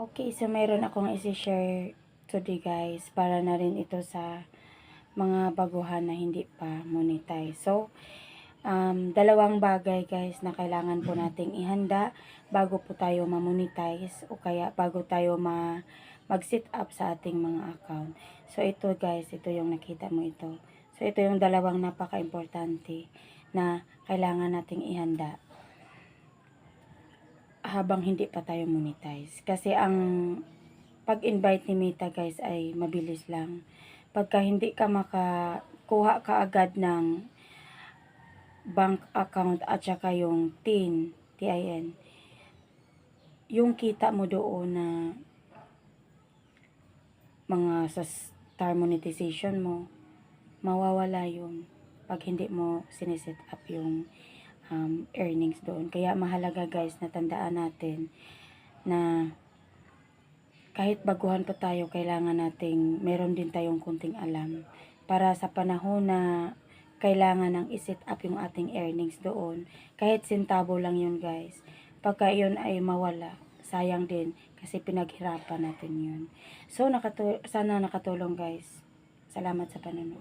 Okay, so mayroon akong isi-share today guys, para na rin ito sa mga baguhan na hindi pa monetize. So, dalawang bagay guys na kailangan po nating ihanda bago po tayo ma-monetize o kaya bago tayo mag-set up sa ating mga account. So, ito guys, ito yung nakita mo ito. So, ito yung dalawang napaka-importante na kailangan nating ihanda habang hindi pa tayo monetize. Kasi ang pag-invite ni Meta guys ay mabilis lang. Pagka hindi ka makakuha kaagad ng bank account at saka yung TIN, yung kita mo doon na mga sa star monetization mo, mawawala yun pag hindi mo sineset up yung earnings doon. Kaya mahalaga guys na tandaan natin na kahit baguhan pa tayo, kailangan nating meron din tayong kunting alam para sa panahon na kailangan ng iset up yung ating earnings doon. Kahit sentabo lang yun guys. Pagka yun ay mawala, sayang din kasi pinaghirapan natin yun. So, sana nakatulong guys. Salamat sa panonood.